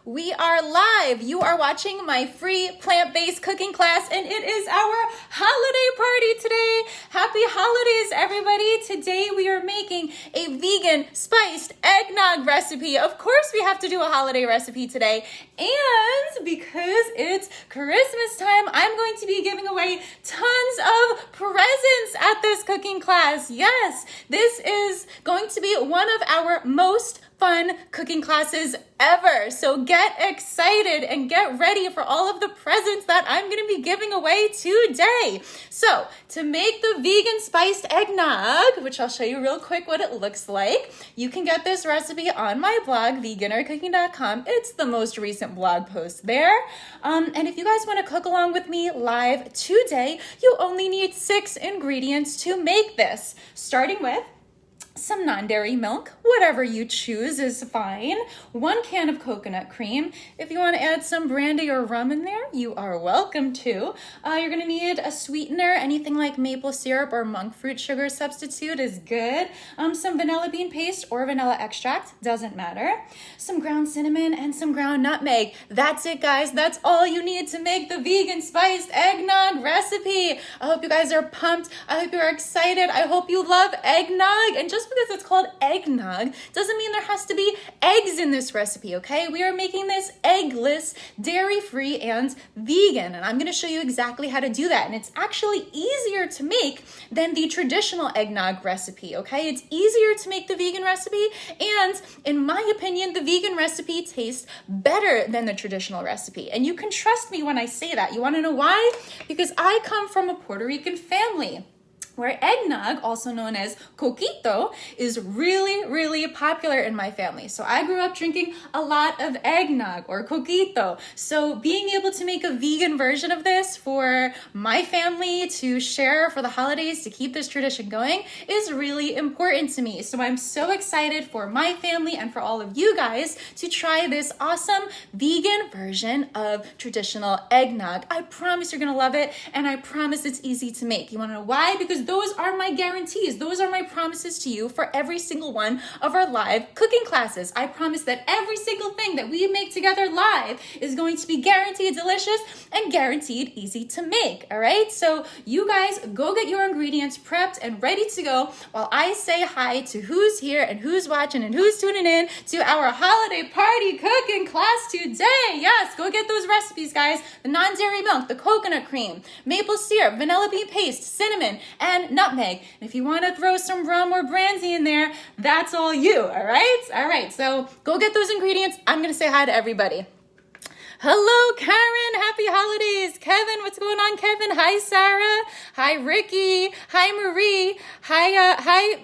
We are live. You are watching my free plant-based cooking class, and it is our holiday party today. Happy holidays, everybody. Today we are making a vegan spiced eggnog recipe. Of course, we have to do a holiday recipe today. And because it's Christmas time, I'm going to be giving away tons of presents at this cooking class. Yes, this is going to be one of our most fun cooking classes ever. So get excited and get ready for all of the presents that I'm going to be giving away today. So to make the vegan spiced eggnog, which I'll show you real quick what it looks like, you can get this recipe on my blog, 𝑣𝑔𝑖NNERcooking.com. It's the most recent blog post there. And if you guys want to cook along with me live today, you only need 6 ingredients to make this, starting with some non-dairy milk, whatever you choose is fine. 1 can of coconut cream. If you want to add some brandy or rum in there, you are welcome to. You're going to need a sweetener. Anything like maple syrup or monk fruit sugar substitute is good. Some vanilla bean paste or vanilla extract, doesn't matter. Some ground cinnamon and some ground nutmeg. That's it, guys. That's all you need to make the vegan spiced eggnog recipe. I hope you guys are pumped. I hope you're excited. I hope you love eggnog. And just because it's called eggnog doesn't mean there has to be eggs in this recipe, okay? We are making this eggless, dairy-free, and vegan, and I'm going to show you exactly how to do that. And it's actually easier to make than the traditional eggnog recipe, okay? It's easier to make the vegan recipe, and in my opinion, the vegan recipe tastes better than the traditional recipe. And you can trust me when I say that. You want to know why? Because I come from a Puerto Rican family where eggnog, also known as coquito, is really, really popular in my family. So I grew up drinking a lot of eggnog or coquito. So being able to make a vegan version of this for my family to share for the holidays to keep this tradition going is really important to me. So I'm so excited for my family and for all of you guys to try this awesome vegan version of traditional eggnog. I promise you're gonna love it, and I promise it's easy to make. You wanna know why? Because those are my guarantees. Those are my promises to you for every single one of our live cooking classes. I promise that every single thing that we make together live is going to be guaranteed delicious and guaranteed easy to make, all right? So you guys go get your ingredients prepped and ready to go while I say hi to who's here and who's watching and who's tuning in to our holiday party cooking class today. Yes, go get those recipes, guys. The non-dairy milk, the coconut cream, maple syrup, vanilla bean paste, cinnamon, and nutmeg. And if you want to throw some rum or brandy in there, that's all you, all right? All right, so go get those ingredients. I'm going to say hi to everybody. Hello, Karen. Happy holidays. Kevin, what's going on, Kevin? Hi, Sarah. Hi, Ricky. Hi, Marie. Hi,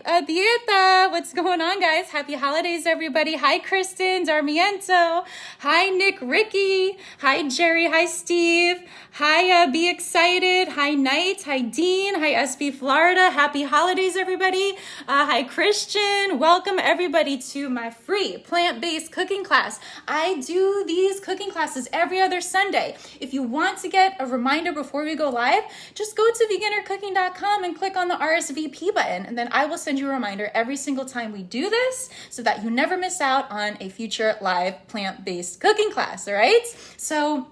𝘑𝘶𝘅. What's going on, guys? Happy holidays, everybody. Hi, Kristen, Darmiento. Hi, Nick, Ricky. Hi, Jerry. Hi, Steve. Hi, Be Excited. Hi, Knight. Hi, Dean. Hi, SB Florida. Happy holidays, everybody. Hi, Christian. Welcome, everybody, to my free plant-based cooking class. I do these cooking classes every other Sunday. If you want to get a reminder before we go live, just go to 𝑣𝑔𝑖NNERcooking.com and click on the RSVP button, and then I will send you a reminder every single time we do this so that you never miss out on a future live plant-based cooking class, all right? So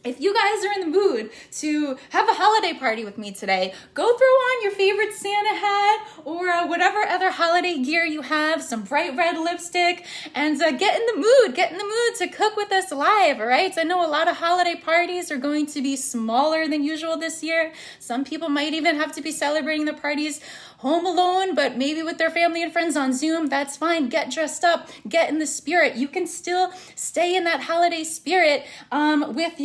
if you guys are in the mood to have a holiday party with me today, go throw on your favorite Santa hat or whatever other holiday gear you have, some bright red lipstick, and get in the mood. Get in the mood to cook with us live, all right? I know a lot of holiday parties are going to be smaller than usual this year. Some people might even have to be celebrating the parties home alone, but maybe with their family and friends on Zoom. That's fine. Get dressed up. Get in the spirit. You can still stay in that holiday spirit with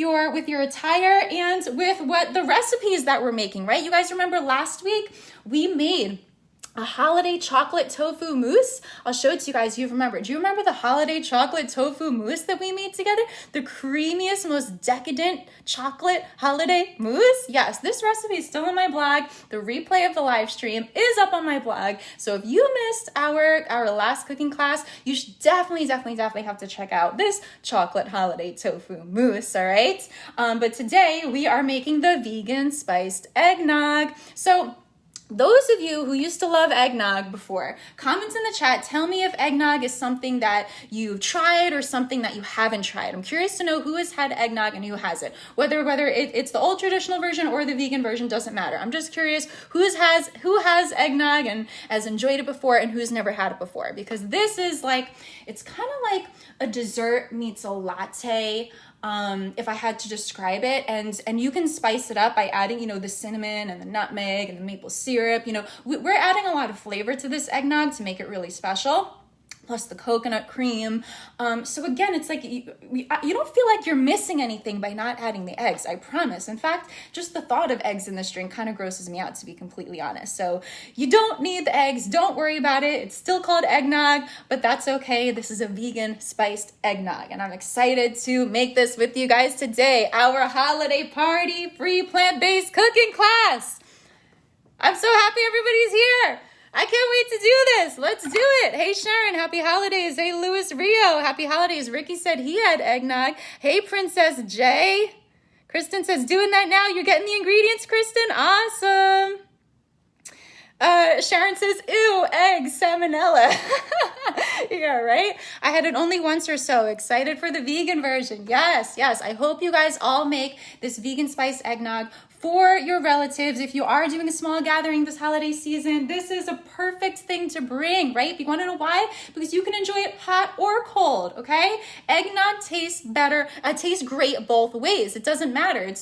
your attire and with what the recipes that we're making, right? You guys remember last week we made a holiday chocolate tofu mousse. I'll show it to you guys if you remember. Do you remember the holiday chocolate tofu mousse that we made together? The creamiest, most decadent chocolate holiday mousse? Yes, this recipe is still on my blog. The replay of the live stream is up on my blog. So if you missed our last cooking class, you should definitely have to check out this chocolate holiday tofu mousse, all right? But today we are making the vegan spiced eggnog. So those of you who used to love eggnog before, comment in the chat. Tell me if eggnog is something that you've tried or something that you haven't tried. I'm curious to know who has had eggnog and who hasn't. Whether it's the old traditional version or the vegan version, doesn't matter. I'm just curious who has eggnog and has enjoyed it before and who's never had it before. Because this is like, it's kind of like a dessert meets a latte. If I had to describe it, and you can spice it up by adding, you know, the cinnamon and the nutmeg and the maple syrup. You know, we're adding a lot of flavor to this eggnog to make it really special. Plus the coconut cream. So again, it's like you don't feel like you're missing anything by not adding the eggs, I promise. In fact, just the thought of eggs in this drink kind of grosses me out, to be completely honest. So you don't need the eggs, don't worry about it. It's still called eggnog, but that's okay. This is a vegan spiced eggnog, and I'm excited to make this with you guys today. Our holiday party free plant-based cooking class. I'm so happy everybody's here. I can't wait to do this. Let's do it. Hey, Sharon, happy holidays. Hey, Louis Rio, happy holidays. Ricky said he had eggnog. Hey, Princess J. Kristen says, doing that now. You're getting the ingredients, Kristen. Awesome. Sharon says, ew, eggs, salmonella. Yeah, right? I had it only once or so. Excited for the vegan version. Yes, yes. I hope you guys all make this vegan spice eggnog for your relatives. If you are doing a small gathering this holiday season, this is a perfect thing to bring, right? You want to know why? Because you can enjoy it hot or cold, okay? Eggnog tastes better, tastes great both ways. It doesn't matter.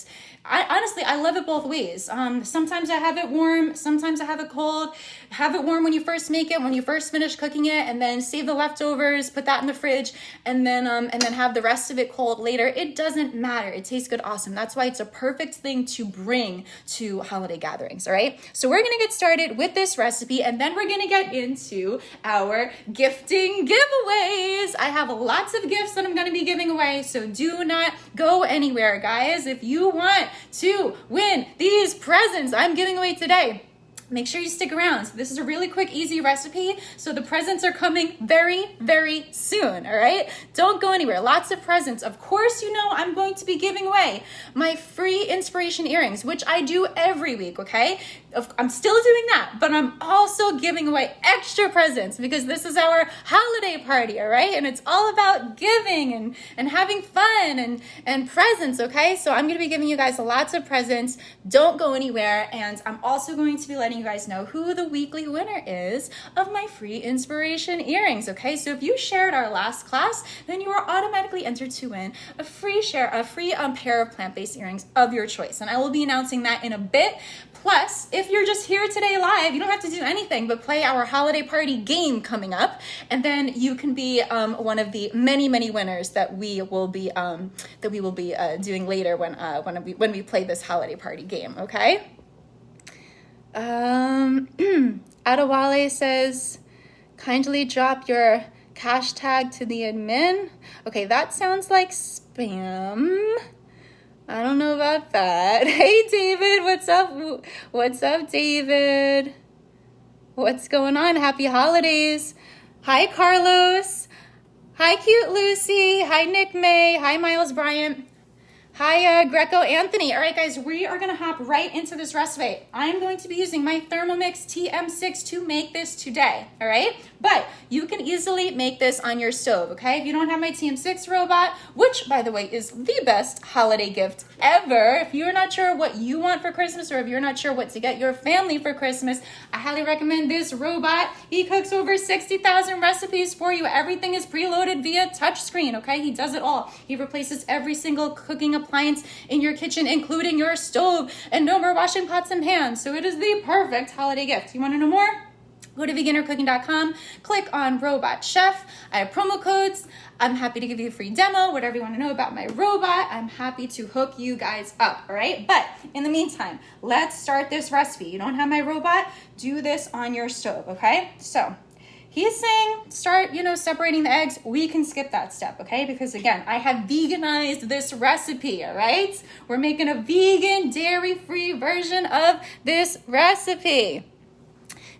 Honestly, I love it both ways. Sometimes I have it warm, sometimes I have it cold. Have it warm when you first make it, when you first finish cooking it, and then save the leftovers, put that in the fridge, and then have the rest of it cold later. It doesn't matter. It tastes good, awesome. That's why it's a perfect thing to bring to holiday gatherings, all right? So we're gonna get started with this recipe, and then we're gonna get into our gifting giveaways. I have lots of gifts that I'm gonna be giving away, so do not go anywhere, guys. If you want to win these presents I'm giving away today, make sure you stick around. So this is a really quick, easy recipe. So the presents are coming very, very soon, all right? Don't go anywhere. Lots of presents. Of course, you know I'm going to be giving away my free inspiration earrings, which I do every week, okay? I'm still doing that, but I'm also giving away extra presents because this is our holiday party, all right? And it's all about giving and having fun and presents, okay? So I'm gonna be giving you guys lots of presents. Don't go anywhere. And I'm also going to be letting you guys know who the weekly winner is of my free inspiration earrings, okay? So if you shared our last class, then you are automatically entered to win a free pair of plant-based earrings of your choice. And I will be announcing that in a bit. Plus, if you're just here today live, you don't have to do anything but play our holiday party game coming up, and then you can be one of the many, many winners that we will be doing later when we play this holiday party game. Okay. 𝘬𝘊𝘂 says, kindly drop your hashtag to the admin. Okay, that sounds like spam. I don't know about that. Hey, David, what's up? What's up, David? What's going on? Happy holidays. Hi, Carlos. Hi, Cute Lucy. Hi, Nick May. Hi, Miles Bryant. Hi, Greco Anthony. All right, guys, we are going to hop right into this recipe. I'm going to be using my Thermomix TM6 to make this today, all right? But you can easily make this on your stove, okay? If you don't have my TM6 robot, which, by the way, is the best holiday gift ever. If you're not sure what you want for Christmas, or if you're not sure what to get your family for Christmas, I highly recommend this robot. He cooks over 60,000 recipes for you. Everything is preloaded via touchscreen, okay? He does it all. He replaces every single cooking appliance in your kitchen, including your stove, and no more washing pots and pans. So it is the perfect holiday gift. You want to know more? Go to veganercooking.com, click on Robot Chef. I have promo codes. I'm happy to give you a free demo, whatever you want to know about my robot. I'm happy to hook you guys up, all right? But in the meantime, let's start this recipe. You don't have my robot? Do this on your stove, okay? So he's saying start, separating the eggs. We can skip that step, okay? Because again, I have veganized this recipe, all right? We're making a vegan, dairy-free version of this recipe.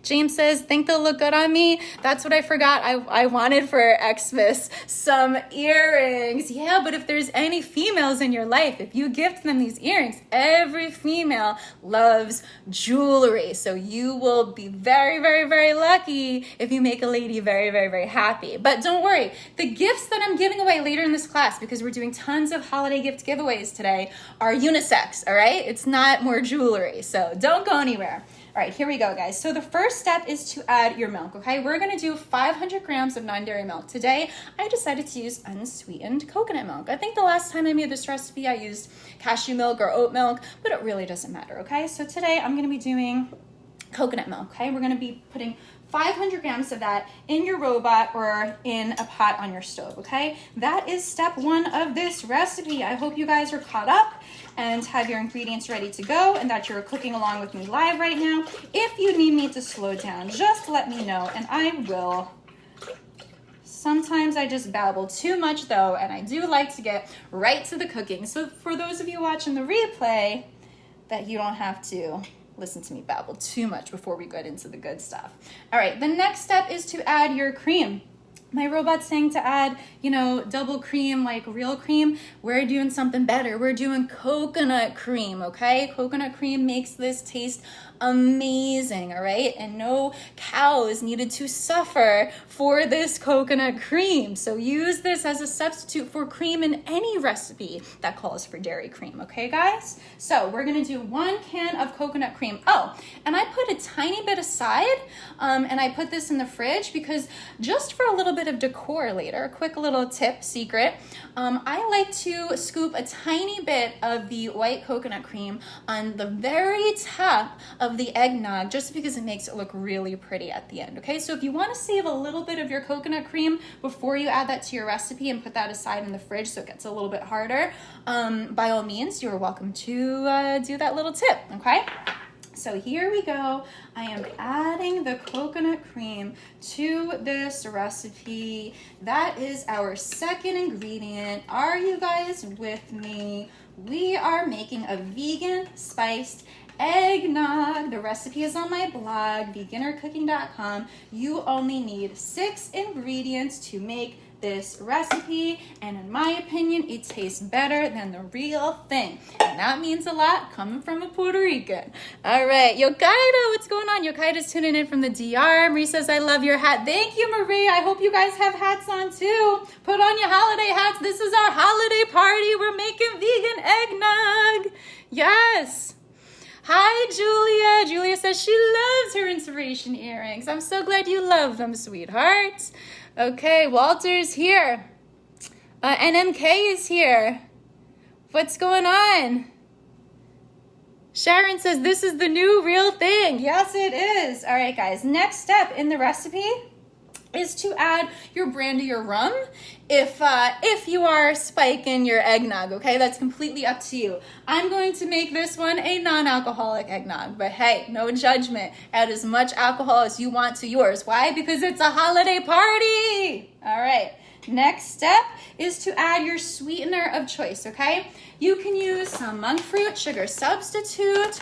James says, think they'll look good on me. That's what I forgot. I wanted for Xmas some earrings. Yeah, but if there's any females in your life, if you gift them these earrings, every female loves jewelry. So you will be very, very, very lucky if you make a lady very, very, very happy. But don't worry, the gifts that I'm giving away later in this class, because we're doing tons of holiday gift giveaways today, are unisex, all right? It's not more jewelry, so don't go anywhere. All right, here we go, guys. So the first step is to add your milk, okay? We're gonna do 500 grams of non-dairy milk. Today, I decided to use unsweetened coconut milk. I think the last time I made this recipe, I used cashew milk or oat milk, but it really doesn't matter, okay? So today, I'm gonna be doing coconut milk, okay? We're gonna be putting 500 grams of that in your robot or in a pot on your stove, okay? That is step one of this recipe. I hope you guys are caught up and have your ingredients ready to go and that you're cooking along with me live right now. If you need me to slow down, just let me know and I will. Sometimes I just babble too much though, and I do like to get right to the cooking. So for those of you watching the replay, that you don't have to listen to me babble too much before we get into the good stuff. All right, the next step is to add your cream. My robot's saying to add, double cream, like real cream. We're doing something better. We're doing coconut cream, okay? Coconut cream makes this taste amazing, all right? And no cows needed to suffer for this coconut cream. So use this as a substitute for cream in any recipe that calls for dairy cream, okay, guys? So we're gonna do 1 can of coconut cream. Oh, and I put a tiny bit aside, and I put this in the fridge because just for a little bit of decor later, a quick little tip, secret, I like to scoop a tiny bit of the white coconut cream on the very top of the eggnog, just because it makes it look really pretty at the end, okay? So if you want to save a little bit of your coconut cream before you add that to your recipe and put that aside in the fridge so it gets a little bit harder, by all means, you're welcome to do that little tip, okay? So here we go. I am adding the coconut cream to this recipe. That is our second ingredient. Are you guys with me? We are making a vegan spiced eggnog. The recipe is on my blog, 𝑣𝑔innErCooking.com. You only need 6 ingredients to make this recipe, and in my opinion, it tastes better than the real thing. And that means a lot coming from a Puerto Rican. All right, 𝘂𝑐𝑗𝑗, what's going on? 𝘂𝑐𝑗𝑗's tuning in from the DR. Marie says, I love your hat. Thank you, Marie. I hope you guys have hats on too. Put on your holiday hats. This is our holiday party. We're making vegan eggnog. Yes. Hi, Julia. Julia says she loves her inspiration earrings. I'm so glad you love them, sweetheart. Okay, Walter's here. NMK is here. What's going on? Sharon says this is the new real thing. Yes, it is. All right, guys. Next step in the recipe is to add your brandy or rum if you are spiking your eggnog, okay? That's completely up to you. I'm going to make this one a non-alcoholic eggnog, but hey, no judgment. Add as much alcohol as you want to yours. Why? Because it's a holiday party. All right. Next step is to add your sweetener of choice, okay? You can use some monk fruit, sugar substitute,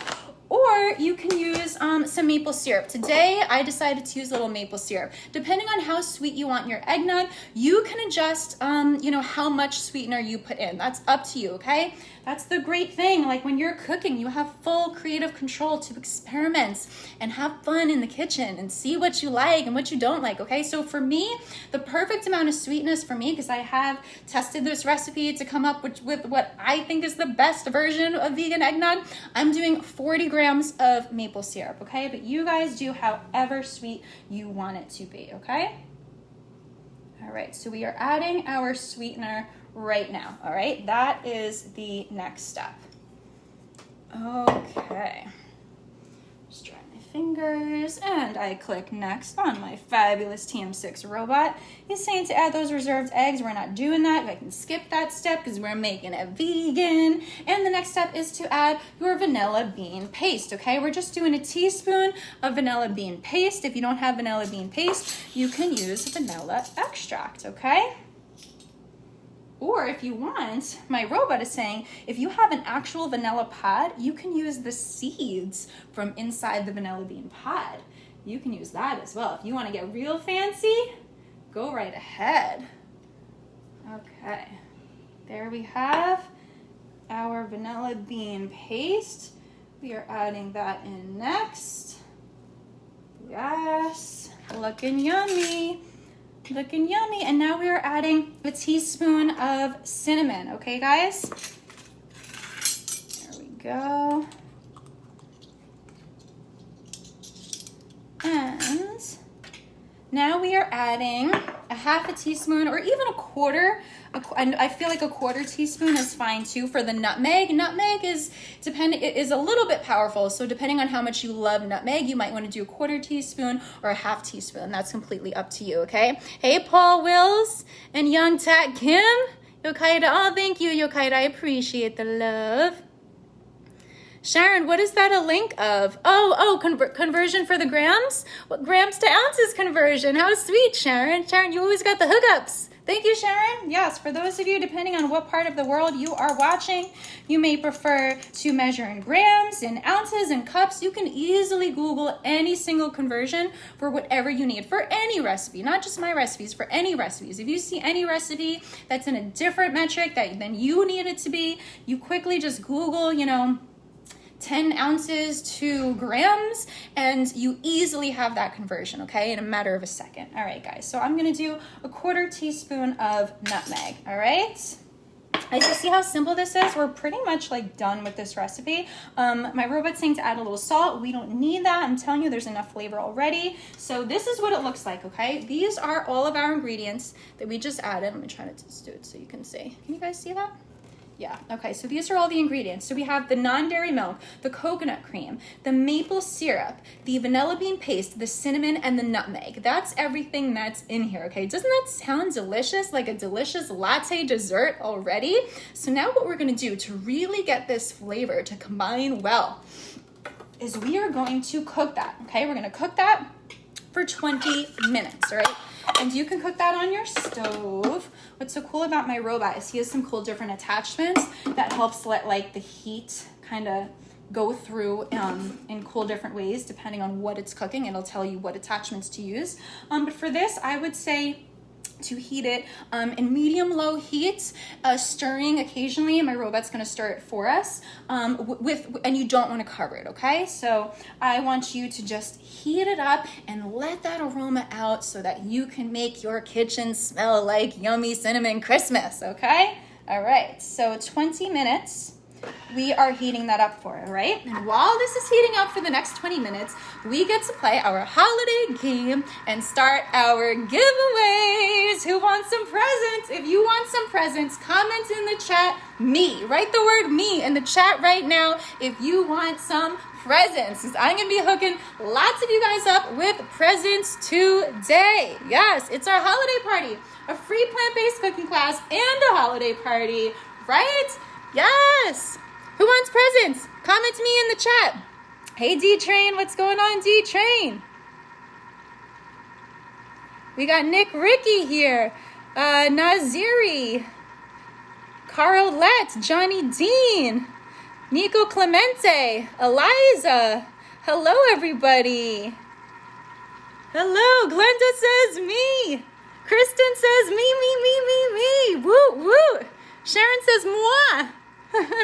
or you can use some maple syrup. Today, I decided to use a little maple syrup. Depending on how sweet you want your eggnog, you can adjust, how much sweetener you put in. That's up to you, okay? That's the great thing. Like when you're cooking, you have full creative control to experiment and have fun in the kitchen and see what you like and what you don't like, okay? So for me, the perfect amount of sweetness for me, because I have tested this recipe to come up with what I think is the best version of vegan eggnog, I'm doing 40 grams of maple syrup, okay? But you guys do however sweet you want it to be, okay? All right, so we are adding our sweetener right now, all right? That is the next step. Okay. Just dry my fingers, and I click next on my fabulous TM6 robot. He's saying to add those reserved eggs. We're not doing that. I can skip that step because we're making it vegan. And the next step is to add your vanilla bean paste, okay? We're just doing a teaspoon of vanilla bean paste. If you don't have vanilla bean paste, you can use vanilla extract, okay? Or if you want, my robot is saying, if you have an actual vanilla pod, you can use the seeds from inside the vanilla bean pod. you can use that as well. If you want to get real fancy, go right ahead. Okay, there we have our vanilla bean paste. We are adding that in next. Yes, looking yummy. Looking yummy. And now we are adding a teaspoon of cinnamon. Okay, guys? There we go. And now we are adding a half a teaspoon or even a quarter. I feel like a quarter teaspoon is fine too for the nutmeg. Nutmeg is a little bit powerful. So depending on how much you love nutmeg, you might want to do a quarter teaspoon or a half teaspoon. That's completely up to you, okay? Hey, Paul Wills and Young Tat Kim. 𝘊𝘂𝘗𝗧. Oh, thank you, 𝘊𝘂𝘗𝘧. I appreciate the love. Sharon, what is that a link of? Conversion for the grams? What grams to ounces conversion? How sweet, Sharon. Sharon, you always got the hookups. Thank you, Sharon. Yes, for those of you, depending on what part of the world you are watching, you may prefer to measure in grams, in ounces, in cups. You can easily Google any single conversion for whatever you need, for any recipe, not just my recipes, for any recipes. If you see any recipe that's in a different metric than you need it to be, you quickly just Google, 10 ounces to grams, and you easily have that conversion, okay, in a matter of a second. All right, guys, so I'm gonna do a quarter teaspoon of nutmeg, all right? As you see how simple this is, we're pretty much like done with this recipe. My robot's saying to add a little salt. We don't need that. I'm telling you, there's enough flavor already. So this is what it looks like, okay? These are all of our ingredients that we just added. Let me try to just do it so you can see. Can you guys see that? Yeah, okay, so these are all the ingredients. So we have the non-dairy milk, the coconut cream, the maple syrup, the vanilla bean paste, the cinnamon, and the nutmeg. That's everything that's in here, okay? Doesn't that sound delicious, like a delicious latte dessert already? So now what we're gonna do to really get this flavor to combine well is we are going to cook that, okay? We're gonna cook that for 20 minutes, all right? And you can cook that on your stove. What's so cool about my robot is he has some cool different attachments that helps let like the heat kind of go through in cool different ways depending on what it's cooking. It'll tell you what attachments to use. But for this, I would say to heat it in medium-low heat, stirring occasionally. My robot's gonna stir it for us, and you don't wanna cover it, okay? So I want you to just heat it up and let that aroma out so that you can make your kitchen smell like yummy cinnamon Christmas, okay? All right, so 20 minutes. We are heating that up for, all right? And while this is heating up for the next 20 minutes, we get to play our holiday game and start our giveaways. Who wants some presents? If you want some presents, comment in the chat, me. Write the word me in the chat right now if you want some presents. I'm gonna be hooking lots of you guys up with presents today. Yes, it's our holiday party, a free plant-based cooking class and a holiday party, right? Yes! Who wants presents? Comment to me in the chat. Hey, D-Train, what's going on, D-Train? We got Nick Ricky here. Naziri. Carl Lett. Johnny Dean. Nico Clemente. Eliza. Hello, everybody. Hello, Glenda says me. Kristen says me. Woo, woo. Sharon says moi.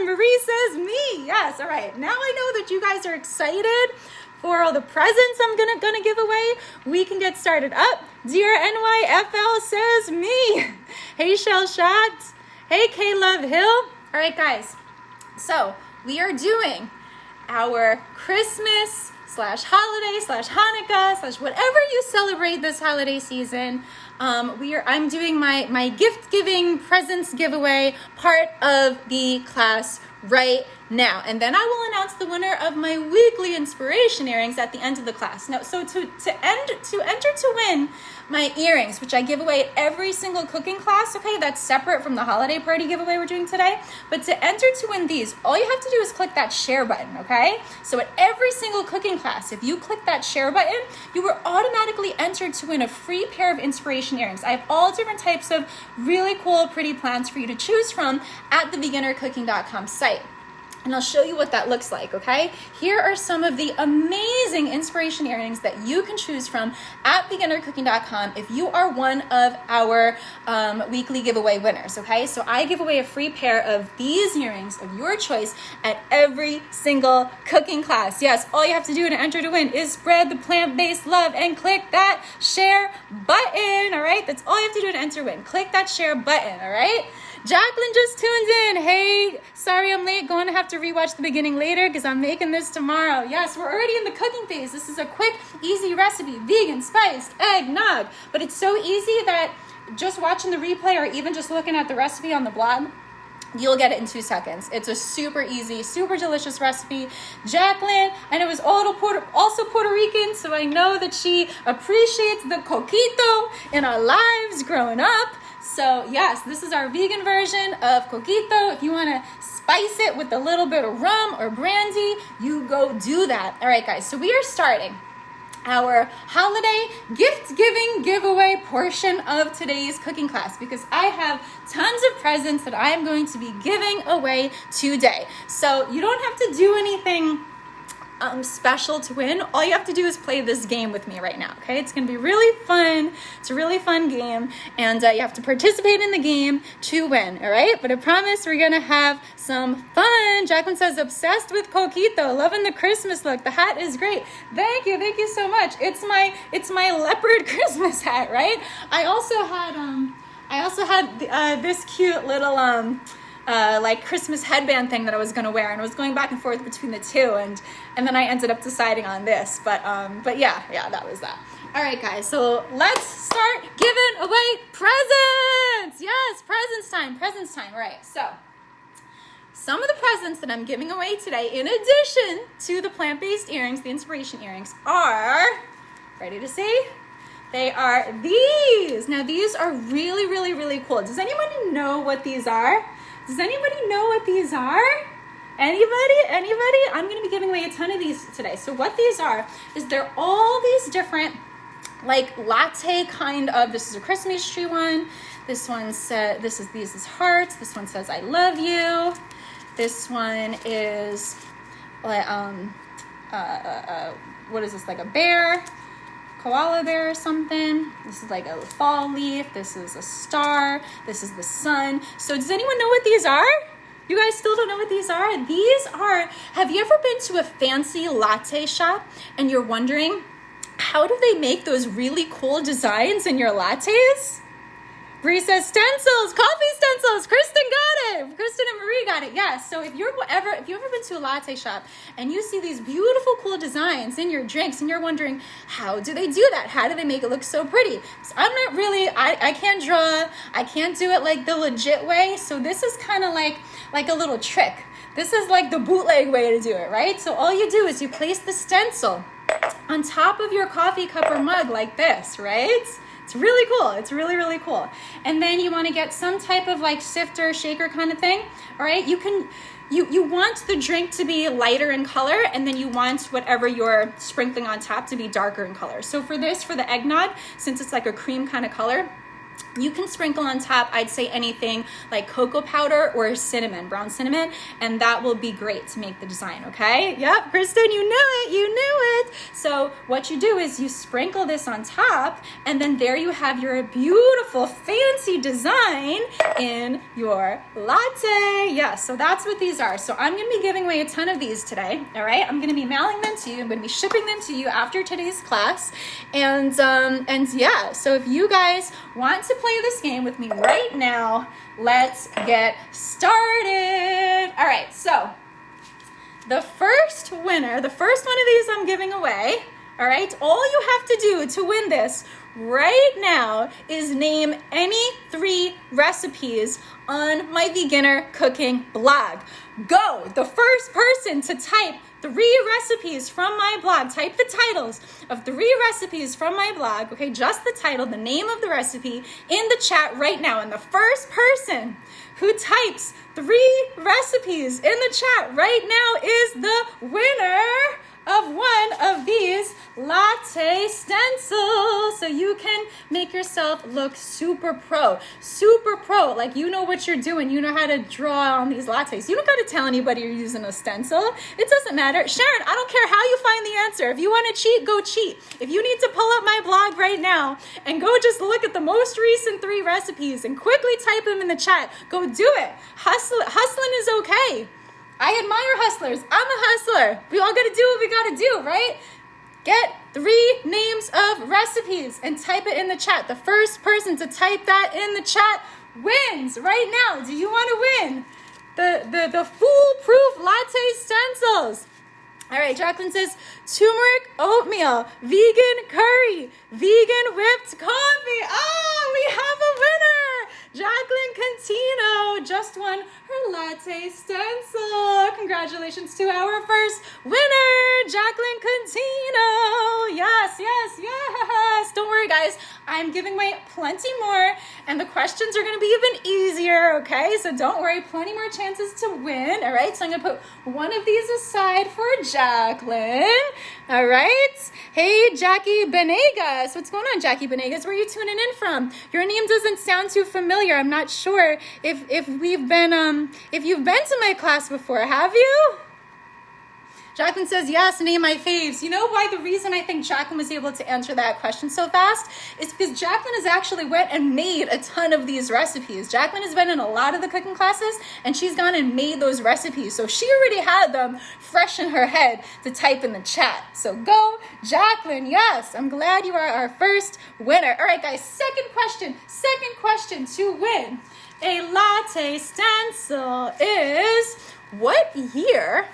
Marie says me. Yes, all right. Now I know that you guys are excited for all the presents I'm gonna give away. We can get started up. Dear NYFL says me. Hey, Shell Shots. Hey, 𝗂𝘅 Hill. All right, guys. So we are doing our Christmas / holiday / Hanukkah / whatever you celebrate this holiday season. I'm doing my gift giving presents giveaway part of the class right now, and then I will announce the winner of my weekly inspiration earrings at the end of the class. Now, so to enter to win my earrings, which I give away at every single cooking class, okay, that's separate from the holiday party giveaway we're doing today, but to enter to win these, all you have to do is click that share button, okay? So at every single cooking class, if you click that share button, you were automatically entered to win a free pair of inspiration earrings. I have all different types of really cool, pretty plants for you to choose from at the beginnercooking.com site. and I'll show you what that looks like, okay? Here are some of the amazing inspiration earrings that you can choose from at 𝑣𝗏𝑗𝑛𝑒𝑟cooking.com if you are one of our weekly giveaway winners, okay? So I give away a free pair of these earrings of your choice at every single cooking class. Yes, all you have to do to enter to win is spread the plant-based love and click that share button, all right? That's all you have to do to enter to win. Click that share button, all right? Jacqueline just tuned in. Hey, sorry I'm late. Going to have to rewatch the beginning later because I'm making this tomorrow. Yes, we're already in the cooking phase. This is a quick, easy recipe, vegan, spiced, eggnog. But it's so easy that just watching the replay or even just looking at the recipe on the blog, you'll get it in 2 seconds. It's a super easy, super delicious recipe. Jacqueline, and it was also Puerto Rican, so I know that she appreciates the coquito in our lives growing up. So yes, this is our vegan version of coquito. If you want to spice it with a little bit of rum or brandy, you go do that. All right, guys, so we are starting our holiday gift giving giveaway portion of today's cooking class because I have tons of presents that I am going to be giving away today. So you don't have to do anything special to win. All you have to do is play this game with me right now, okay? It's gonna be really fun. It's a really fun game, and you have to participate in the game to win, all right? But I promise we're gonna have some fun. Jacqueline says, obsessed with coquito, loving the Christmas look. The hat is great. Thank you so much. It's my leopard Christmas hat, right? I also had this cute little like Christmas headband thing that I was gonna wear, and I was going back and forth between the two, and then I ended up deciding on this. But yeah, that was that. All right, guys, so let's start giving away presents. Yes, presents time. All right, so some of the presents that I'm giving away today, in addition to the plant-based earrings, the inspiration earrings, are, ready to see? They are these. Now, these are really, really, really cool. Does anybody know what these are? Does anybody know what these are? Anybody? I'm going to be giving away a ton of these today. So what these are is they're all these different like latte kind of, this is a Christmas tree one. This one says, these is hearts. This one says, I love you. This one is, what is this, like a bear? Koala bear or something. This is like a fall leaf. This is a star. This is the sun. So does anyone know what these are? You guys still don't know what these are? These are, have you ever been to a fancy latte shop and you're wondering, how do they make those really cool designs in your lattes? Bree says stencils, coffee stencils. Kristen got it. Kristen and Marie got it. Yes. So if you've ever been to a latte shop and you see these beautiful, cool designs in your drinks and you're wondering, how do they do that? How do they make it look so pretty? So I'm not really, I can't draw. I can't do it like the legit way. So this is kind of like a little trick. This is like the bootleg way to do it, right? So all you do is you place the stencil on top of your coffee cup or mug like this, right? It's really cool. It's really, really cool. And then you want to get some type of like sifter, shaker kind of thing. All right. You want the drink to be lighter in color, and then you want whatever you're sprinkling on top to be darker in color. So for the eggnog, since it's like a cream kind of color, you can sprinkle on top, I'd say anything like cocoa powder or cinnamon, brown cinnamon, and that will be great to make the design, okay? Yep, Kristen, you knew it. So what you do is you sprinkle this on top, and then there you have your beautiful, fancy design in your latte. Yeah, so that's what these are. So I'm gonna be giving away a ton of these today, all right? I'm gonna be mailing them to you. I'm gonna be shipping them to you after today's class. And yeah, so if you guys want to play this game with me right now, let's get started. All right, so the first winner, the first one of these I'm giving away, all right, all you have to do to win this right now is name any 3 recipes on my beginner cooking blog. Go, the first person to type 3 recipes from my blog, type the titles of 3 recipes from my blog, okay, just the title, the name of the recipe in the chat right now. And the first person who types 3 recipes in the chat right now is the winner of one of these latte stencils so you can make yourself look super pro. Super pro, like you know what you're doing. You know how to draw on these lattes. You don't got to tell anybody you're using a stencil. It doesn't matter. Sharon, I don't care how you find the answer. If you want to cheat, go cheat. If you need to pull up my blog right now and go just look at the most recent 3 recipes and quickly type them in the chat, go do it. Hustling is okay. I admire hustlers. I'm a hustler. We all got to do what we got to do, right? Get 3 names of recipes and type it in the chat. The first person to type that in the chat wins right now. Do you want to win the foolproof latte stencils? All right, Jacqueline says, turmeric oatmeal, vegan curry, vegan whipped coffee. Oh, we have a winner. Jacqueline Cantino just won her latte stencil. Congratulations to our first winner, Jacqueline Cantino. Yes, yes, yes. Don't worry, guys. I'm giving away plenty more, and the questions are going to be even easier, okay? So don't worry, plenty more chances to win, all right? So I'm going to put one of these aside for Jacqueline, all right? Hey, Jackie Benegas. What's going on, Jackie Benegas? Where are you tuning in from? Your name doesn't sound too familiar. I'm not sure if you've been to my class before. Have you? Jacqueline says, yes, name my faves. You know why the reason I think Jacqueline was able to answer that question so fast is because Jacqueline has actually went and made a ton of these recipes. Jacqueline has been in a lot of the cooking classes, and she's gone and made those recipes. So she already had them fresh in her head to type in the chat. So go, Jacqueline. Yes, I'm glad you are our first winner. All right, guys, second question to win a latte stencil is, what year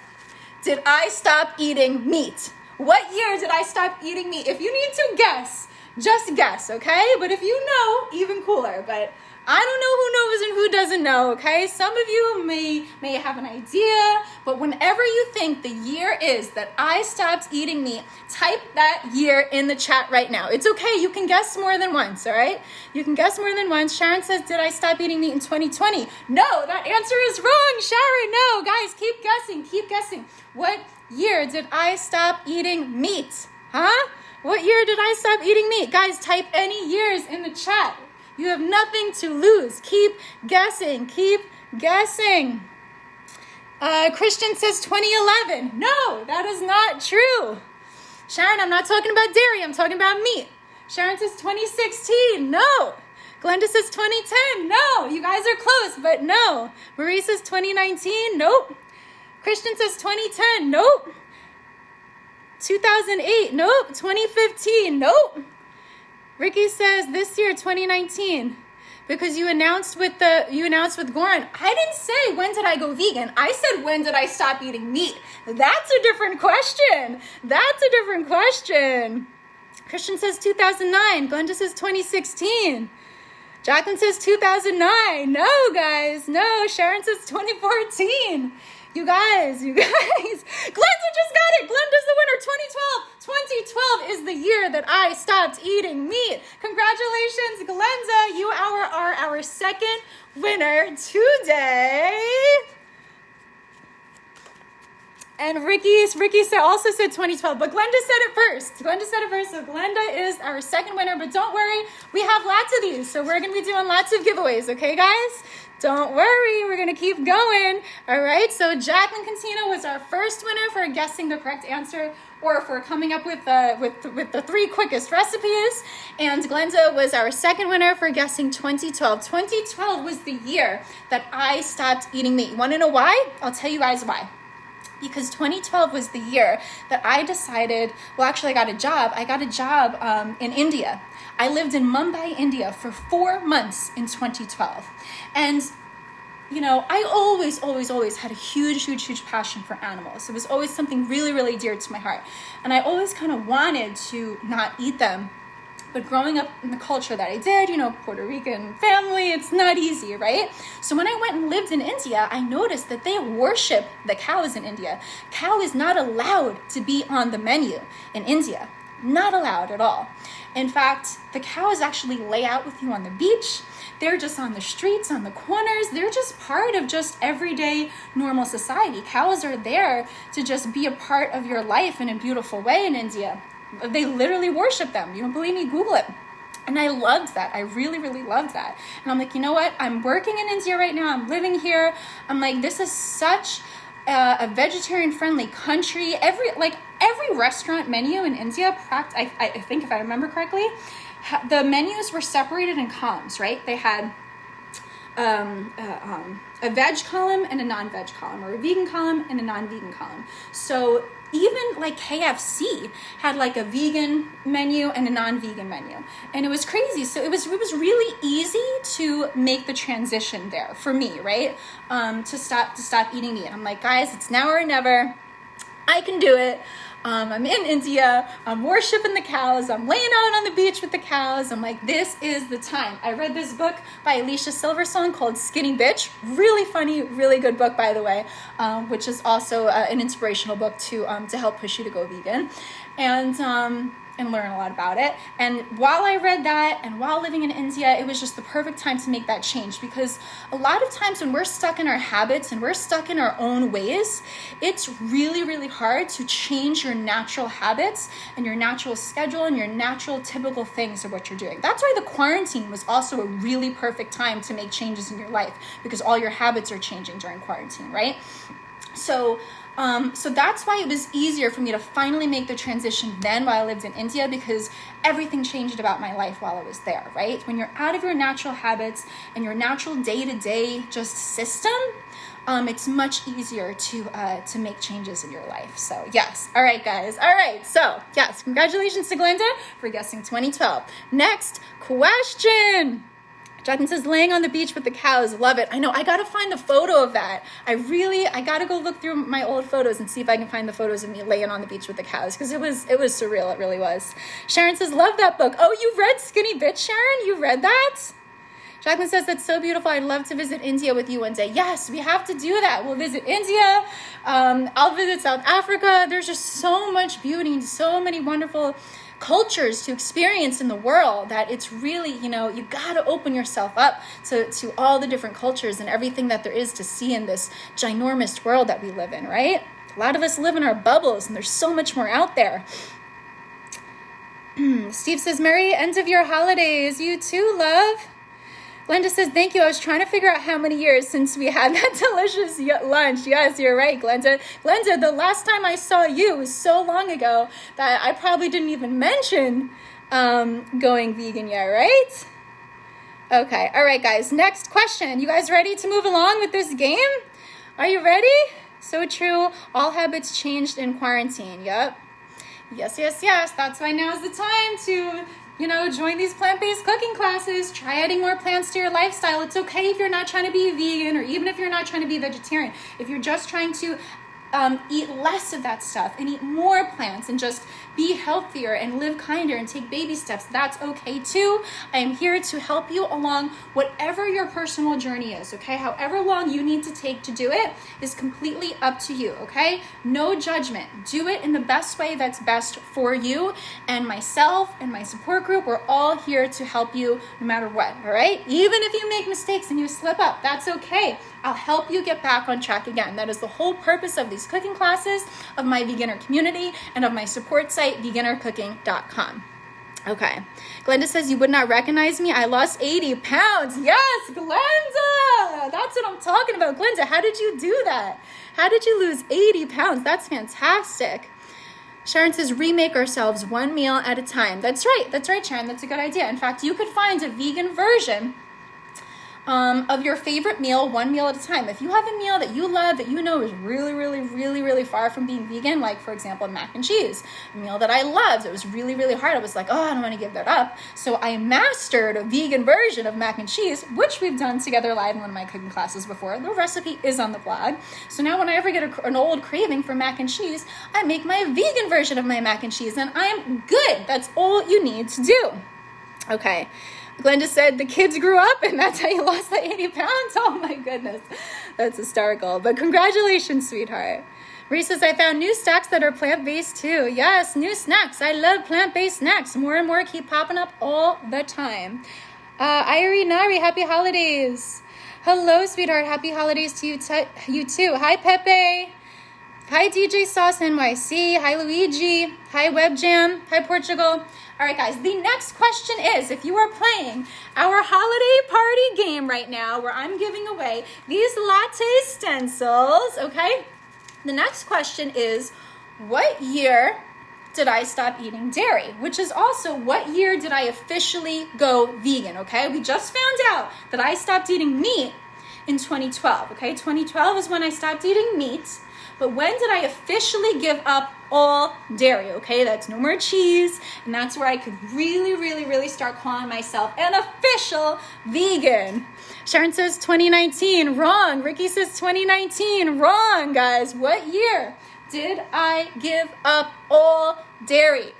did I stop eating meat? What year did I stop eating meat? If you need to guess, just guess, okay? But if you know, even cooler. But I don't know who knows and who doesn't know, okay? Some of you may have an idea, but whenever you think the year is that I stopped eating meat, type that year in the chat right now. It's okay, you can guess more than once, all right? You can guess more than once. Sharon says, did I stop eating meat in 2020? No, that answer is wrong, Sharon, no. Guys, keep guessing. What year did I stop eating meat? Huh? What year did I stop eating meat? Guys, type any years in the chat. You have nothing to lose. Keep guessing. Christian says 2011. No, that is not true. Sharon, I'm not talking about dairy. I'm talking about meat. Sharon says 2016. No. Glenda says 2010. No. You guys are close, but no. Marie says 2019. Nope. Christian says 2010. Nope. 2008. Nope. 2015. Nope. Ricky says this year, 2019, because you announced with Goran. I didn't say when did I go vegan. I said when did I stop eating meat. That's a different question. Christian says 2009. Glenda says 2016. Jacqueline says 2009. No, guys, no. Sharon says 2014. You guys. Glenda just got it. Glenda's the winner. 2012 is the year that I stopped eating meat. Congratulations, Glenda. You are our second winner today. And Ricky also said 2012, but Glenda said it first. So Glenda is our second winner, but don't worry, we have lots of these, so we're going to be doing lots of giveaways, okay, guys? Don't worry, we're going to keep going. All right, so Jacqueline Cantino was our first winner for guessing the correct answer, or for coming up with the 3 quickest recipes. And Glenda was our second winner for guessing 2012. 2012 was the year that I stopped eating meat. You want to know why? I'll tell you guys why. Because 2012 was the year that I decided, I got a job. I got a job in India. I lived in Mumbai, India for 4 months in 2012. And, you know, I always had a huge passion for animals. It was always something really, really dear to my heart. And I always kind of wanted to not eat them. But growing up in the culture that I did, you know, Puerto Rican family, it's not easy, right? So when I went and lived in India, I noticed that they worship the cows in India. Cow is not allowed to be on the menu in India. Not allowed at all. In fact, the cows actually lay out with you on the beach. They're just on the streets, on the corners. They're just part of just everyday normal society. Cows are there to just be a part of your life in a beautiful way in India. They literally worship them. You don't believe me? Google it. And I loved that. I really, really loved that. And I'm like, you know what? I'm working in India right now. I'm living here. I'm like, this is such a vegetarian-friendly country. Every restaurant menu in India, I think if I remember correctly, the menus were separated in columns, right? They had a veg column and a non-veg column, or a vegan column and a non-vegan column. So even like KFC had like a vegan menu and a non-vegan menu, and it was crazy. So it was really easy to make the transition there for me, right? To stop eating meat. I'm like, guys, it's now or never. I can do it. I'm in India. I'm worshiping the cows. I'm laying out on the beach with the cows. I'm like, this is the time. I read this book by 𝘬𝘊 Silverstone called Skinny Bitch. Really funny, really good book, by the way, which is also an inspirational book to help push you to go vegan. And learn a lot about it. And while I read that and while living in India, it was just the perfect time to make that change, because a lot of times when we're stuck in our habits and we're stuck in our own ways, it's really, really hard to change your natural habits and your natural schedule and your natural typical things of what you're doing. That's why the quarantine was also a really perfect time to make changes in your life, because all your habits are changing during quarantine, right? So that's why it was easier for me to finally make the transition then while I lived in India, because everything changed about my life while I was there, right? When you're out of your natural habits and your natural day-to-day just system, it's much easier to make changes in your life. So yes. All right, guys. All right. So yes, congratulations to Glenda for guessing 2012. Next question. Jacqueline says, laying on the beach with the cows. Love it. I know. I got to find the photo of that. I got to go look through my old photos and see if I can find the photos of me laying on the beach with the cows, because it was surreal. It really was. Sharon says, love that book. Oh, you read Skinny Bitch, Sharon? You read that? Jacqueline says, that's so beautiful. I'd love to visit India with you one day. Yes, we have to do that. We'll visit India. I'll visit South Africa. There's just so much beauty and so many wonderful cultures to experience in the world that it's really, you got to open yourself up to all the different cultures and everything that there is to see in this ginormous world that we live in, right? A lot of us live in our bubbles and there's so much more out there. Steve says, Merry end of your holidays. You too, love. Glenda says, thank you. I was trying to figure out how many years since we had that delicious lunch. Yes, you're right, Glenda. Glenda, the last time I saw you was so long ago that I probably didn't even mention going vegan yet, right? Okay. All right, guys. Next question. You guys ready to move along with this game? Are you ready? So true. All habits changed in quarantine. Yep. Yes. That's why now's the time to join these plant-based cooking classes. Try adding more plants to your lifestyle. It's okay if you're not trying to be a vegan, or even if you're not trying to be a vegetarian. If you're just trying to eat less of that stuff and eat more plants and just be healthier and live kinder and take baby steps, that's okay too. I am here to help you along whatever your personal journey is, okay? However long you need to take to do it is completely up to you, okay? No judgment. Do it in the best way that's best for you, and myself and my support group, we're all here to help you no matter what, all right? Even if you make mistakes and you slip up, that's okay. I'll help you get back on track again. That is the whole purpose of these cooking classes, of my beginner community, and of my support site, beginnercooking.com. Okay. Glenda says, you would not recognize me. I lost 80 pounds. Yes, Glenda. That's what I'm talking about. Glenda, how did you do that? How did you lose 80 pounds? That's fantastic. Sharon says, remake ourselves one meal at a time. That's right, Sharon. That's a good idea. In fact, you could find a vegan version of your favorite meal, one meal at a time. If you have a meal that you love, that you know is really, really, really, really far from being vegan, like, for example, mac and cheese, a meal that I loved, it was really, really hard. I was like, I don't want to give that up. So I mastered a vegan version of mac and cheese, which we've done together live in one of my cooking classes before. The recipe is on the blog. So now when I ever get an old craving for mac and cheese, I make my vegan version of my mac and cheese, and I'm good. That's all you need to do. Okay. Glenda said the kids grew up and that's how you lost the 80 pounds. Oh my goodness. That's hysterical. But congratulations, sweetheart. Reese says, I found new snacks that are plant-based too. Yes, new snacks. I love plant-based snacks. More and more keep popping up all the time. Irie Nari, happy holidays. Hello, sweetheart. Happy holidays to you, you too. Hi, Pepe. Hi, DJ Sauce NYC. Hi, Luigi. Hi, Webjam. Hi, Portugal. All right, guys, the next question is, if you are playing our holiday party game right now, where I'm giving away these latte stencils, okay? The next question is, what year did I stop eating dairy? Which is also, what year did I officially go vegan, okay? We just found out that I stopped eating meat in 2012, okay? 2012 is when I stopped eating meat. But when did I officially give up all dairy, okay? That's no more cheese, and that's where I could really start calling myself an official vegan. Sharon says 2019, wrong. Ricky says 2019, wrong, guys. What year did I give up all dairy?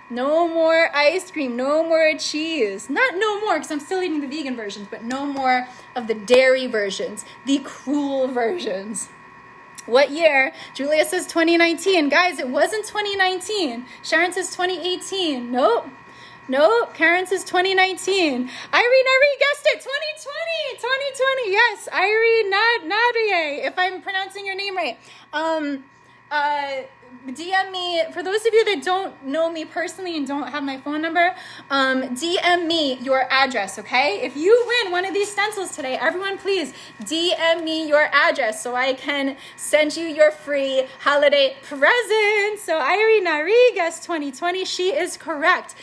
No more ice cream, no more cheese. Not no more, because I'm still eating the vegan versions, but no more of the dairy versions, the cruel versions. What year? Julia says 2019. Guys, it wasn't 2019. Sharon says 2018. Nope. Karen says 2019. Irene guessed it. 2020. Yes, Irene Nadrie, if I'm pronouncing your name right. DM me, for those of you that don't know me personally and don't have my phone number, DM me your address, okay? If you win one of these stencils today, everyone please DM me your address so I can send you your free holiday present. So Irene Nari guessed 2020. She is correct.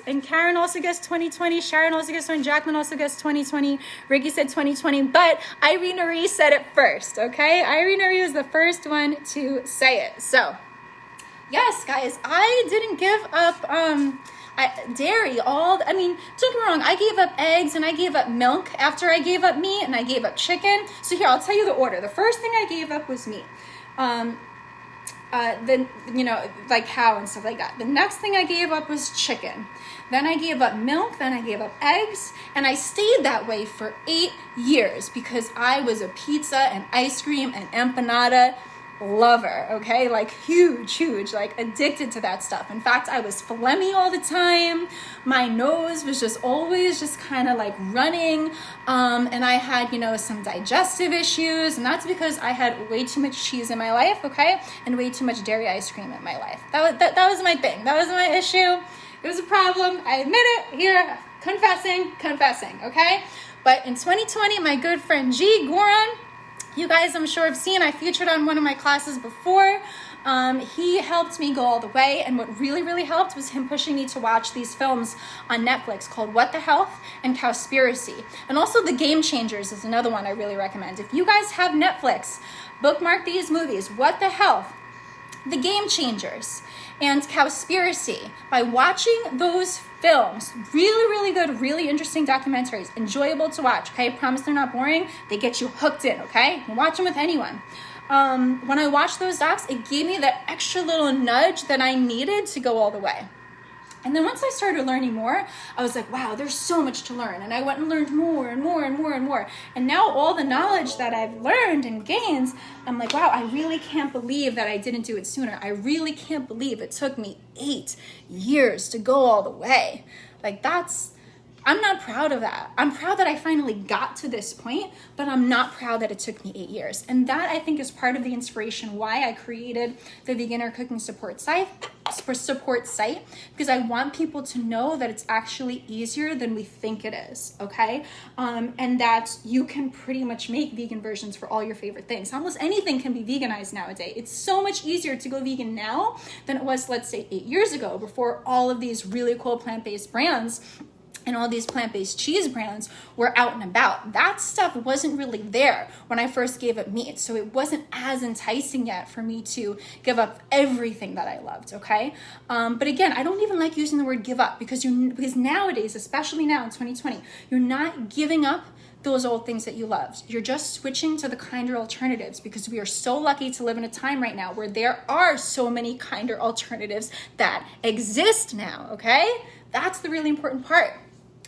And Karen also guessed 2020. Sharon also guessed 2020. Jacqueline also guessed 2020. Ricky said 2020, but Irene Nari said it first, okay? Irene Nari was the first one to say it. So, yes, guys, I didn't give up dairy. Don't get me wrong, I gave up eggs and I gave up milk after I gave up meat, and I gave up chicken. So here, I'll tell you the order. The first thing I gave up was meat. Then, like cow and stuff like that. The next thing I gave up was chicken. Then I gave up milk, then I gave up eggs, and I stayed that way for 8 years because I was a pizza and ice cream and empanada lover, okay? Like huge, like addicted to that stuff. In fact, I was phlegmy all the time. My nose was just always just kind of like running. And I had, some digestive issues, and that's because I had way too much cheese in my life, okay? And way too much dairy ice cream in my life. That was my thing. That was my issue. It was a problem. I admit it here, confessing, okay? But in 2020, my good friend G. Goran, you guys, I'm sure have seen, I featured on one of my classes before. He helped me go all the way, and what really helped was him pushing me to watch these films on Netflix called 𝘬𝘂𝘅 and 𝘬𝑐𝑜spiracy. And also The Game Changers is another one I really recommend. If you guys have Netflix, bookmark these movies, 𝘬𝘂𝘅, The Game Changers, and 𝘬𝑐𝑜spiracy. By watching those films, really good, really interesting documentaries, enjoyable to watch, okay? Promise they're not boring. They get you hooked in, okay? You can watch them with anyone. When I watched those docs, it gave me that extra little nudge that I needed to go all the way. And then once I started learning more, I was like, wow, there's so much to learn. And I went and learned more. And now all the knowledge that I've learned and gained, I'm like, wow, I really can't believe that I didn't do it sooner. I really can't believe it took me 8 years to go all the way. Like I'm not proud of that. I'm proud that I finally got to this point, but I'm not proud that it took me 8 years. And that, I think, is part of the inspiration why I created the Beginner Cooking Support site, because I want people to know that it's actually easier than we think it is, okay? And that you can pretty much make vegan versions for all your favorite things. Almost anything can be veganized nowadays. It's so much easier to go vegan now than it was, let's say, 8 years ago, before all of these really cool plant-based brands and all these plant-based cheese brands were out and about. That stuff wasn't really there when I first gave up meat, so it wasn't as enticing yet for me to give up everything that I loved, okay? But again, I don't even like using the word give up, because nowadays, especially now in 2020, you're not giving up those old things that you loved. You're just switching to the kinder alternatives, because we are so lucky to live in a time right now where there are so many kinder alternatives that exist now, okay? That's the really important part.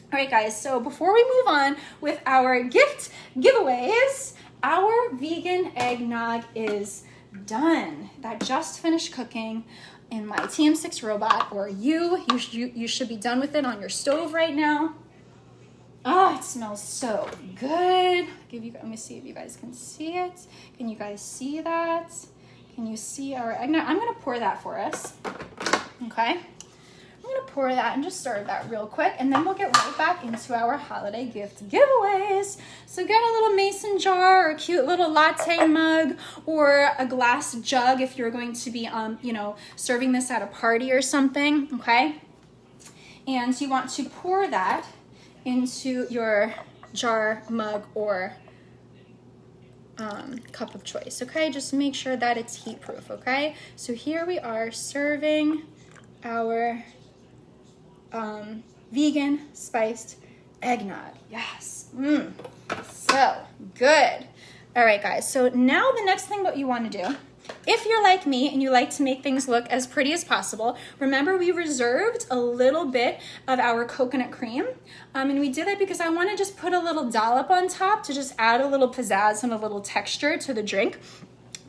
All right, guys, so before we move on with our gift giveaways, our vegan eggnog is done. That just finished cooking in my TM6 robot, or you should be done with it on your stove right now. Oh, it smells so good. Let me see if you guys can see it. Can you guys see that? Can you see our eggnog? I'm gonna pour that for us, okay? I'm gonna pour that and just serve that real quick, and then we'll get right back into our holiday gift giveaways. So get a little mason jar or a cute little latte mug or a glass jug if you're going to be, serving this at a party or something, okay? And you want to pour that into your jar, mug, or cup of choice, okay? Just make sure that it's heat proof, okay? So here we are serving our vegan spiced eggnog. Yes, so good. All right, guys, so now the next thing what you want to do, if you're like me and you like to make things look as pretty as possible, remember we reserved a little bit of our coconut cream, and we did that because I want to just put a little dollop on top to just add a little pizzazz and a little texture to the drink.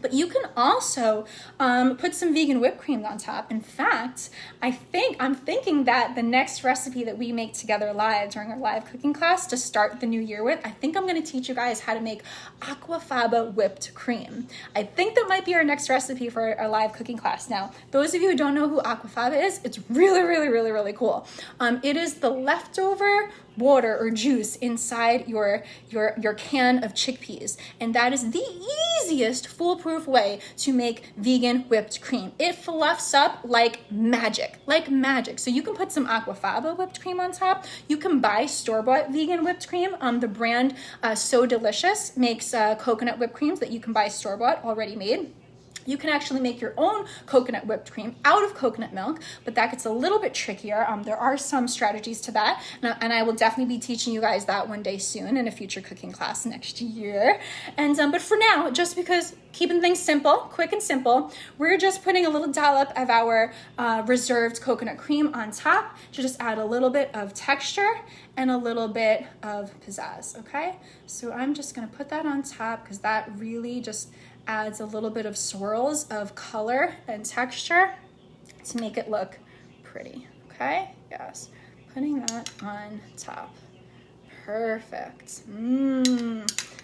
But you can also put some vegan whipped cream on top. In fact, I'm thinking that the next recipe that we make together live during our live cooking class to start the new year with, I think I'm gonna teach you guys how to make aquafaba whipped cream. I think that might be our next recipe for our live cooking class. Now, those of you who don't know who aquafaba is, it's really, really, really, really cool. It is the leftover water or juice inside your can of chickpeas, and that is the easiest foolproof way to make vegan whipped cream. It fluffs up like magic, So you can put some aquafaba whipped cream on top. You can buy store-bought vegan whipped cream. The brand 𝗀𝗎𝗓𝗏 makes coconut whipped creams that you can buy store-bought already made. You can actually make your own coconut whipped cream out of coconut milk, but that gets a little bit trickier. There are some strategies to that, and I will definitely be teaching you guys that one day soon in a future cooking class next year. And but for now, just because keeping things simple, quick and simple, we're just putting a little dollop of our reserved coconut cream on top to just add a little bit of texture and a little bit of pizzazz, okay? So I'm just gonna put that on top because that really just adds a little bit of swirls of color and texture to make it look pretty, okay? Yes, putting that on top. Perfect.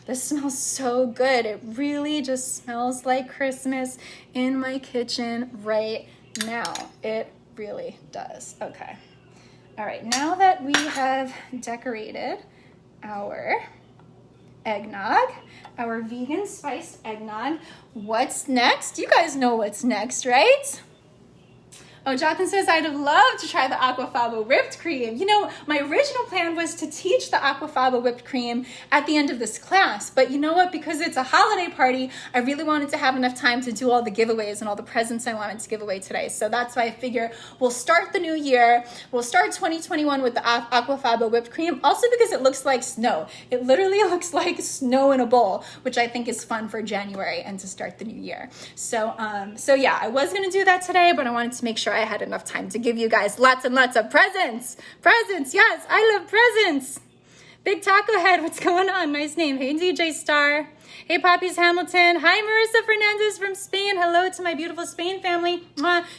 This smells so good. It really just smells like Christmas in my kitchen right now. It really does. Okay. All right, now that we have decorated our eggnog, our vegan spiced eggnog, what's next? You guys know what's next, right? Oh, Jonathan says, I'd have loved to try the aquafaba whipped cream. You know, my original plan was to teach the aquafaba whipped cream at the end of this class, but you know what? Because it's a holiday party, I really wanted to have enough time to do all the giveaways and all the presents I wanted to give away today. So that's why I figure we'll start the new year. We'll start 2021 with the aquafaba whipped cream, also because it looks like snow. It literally looks like snow in a bowl, which I think is fun for January and to start the new year. So yeah, I was gonna do that today, but I wanted to make sure I had enough time to give you guys lots and lots of presents. Presents, yes, I love presents. Big Taco Head, what's going on? Nice name. Hey, DJ Star. Hey, Poppy's Hamilton. Hi, Marissa Fernandez from Spain. Hello to my beautiful Spain family.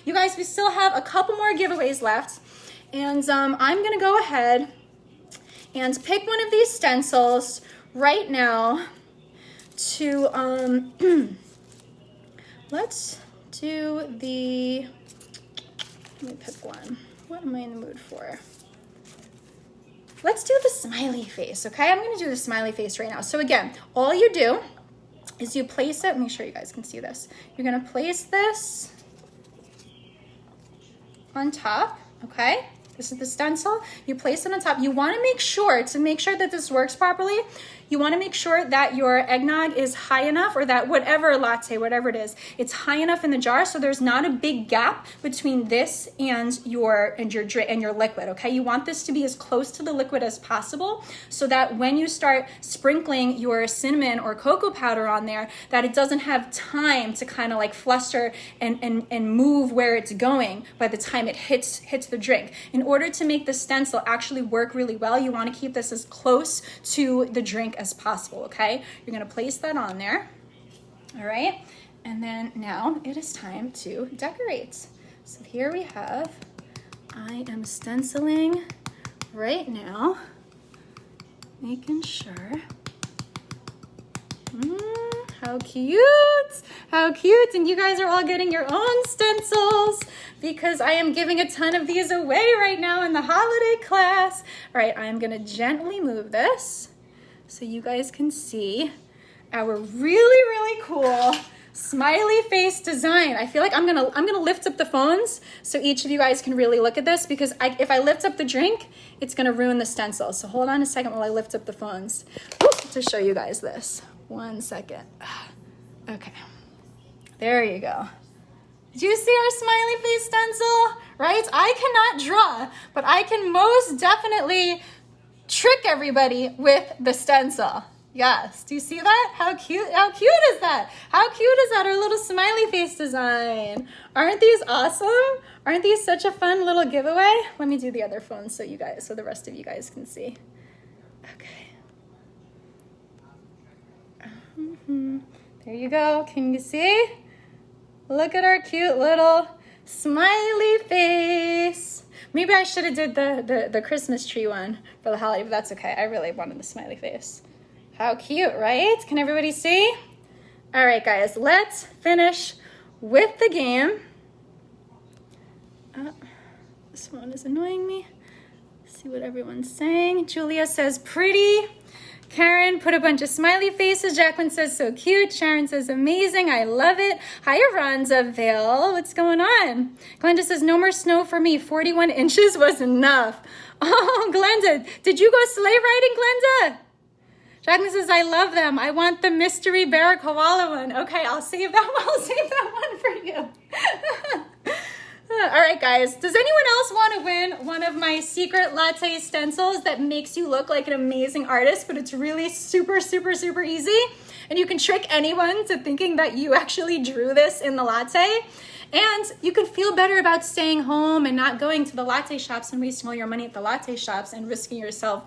You guys, we still have a couple more giveaways left. And I'm going to go ahead and pick one of these stencils right now to, let's do the... Let me pick one. What am I in the mood for? Let's do the smiley face, okay? I'm gonna do the smiley face right now. So again, all you do is you place it, make sure you guys can see this. You're gonna place this on top, okay? This is the stencil. You place it on top. You wanna make sure, to make sure that this works properly, you wanna make sure that your eggnog is high enough, or that whatever latte, whatever it is, it's high enough in the jar so there's not a big gap between this and your liquid, okay? You want this to be as close to the liquid as possible so that when you start sprinkling your cinnamon or cocoa powder on there, that it doesn't have time to kind of like fluster and move where it's going by the time it hits the drink. In order to make the stencil actually work really well, you wanna keep this as close to the drink as possible, okay? You're gonna place that on there, all right? And then now it is time to decorate. So here we have, I am stenciling right now, making sure. How cute, how cute. And you guys are all getting your own stencils because I am giving a ton of these away right now in the holiday class. All right, I'm gonna gently move this so you guys can see our really cool smiley face design. I feel like I'm gonna lift up the phones so each of you guys can really look at this, because if I lift up the drink, it's gonna ruin the stencil. So hold on a second while I lift up the phones to show you guys this. 1 second. Okay, there you go. Do you see our smiley face stencil? Right? I cannot draw, but I can most definitely trick everybody with the stencil. Yes, do you see that? How cute is that? How cute is that, our little smiley face design? Aren't these awesome? Aren't these such a fun little giveaway? Let me do the other phone so the rest of you guys can see. Okay. There you go, can you see? Look at our cute little smiley face. Maybe I should have did the Christmas tree one for the holiday, but that's okay. I really wanted the smiley face. How cute, right? Can everybody see? All right, guys, let's finish with the game. This one is annoying me. Let's see what everyone's saying. Julia says pretty. Karen put a bunch of smiley faces. Jacqueline says so cute. Sharon says amazing. I love it. Hi, Aranza Vale. What's going on? Glenda says no more snow for me. 41 inches was enough. Oh, Glenda, did you go sleigh riding, Glenda? Jacqueline says, I love them. I want the mystery bear koala one. Okay, I'll save that one. I'll save that one for you. All right, guys. Does anyone else want to win one of my secret latte stencils that makes you look like an amazing artist, but it's really super easy? And you can trick anyone to thinking that you actually drew this in the latte. And you can feel better about staying home and not going to the latte shops and wasting all your money at the latte shops and risking yourself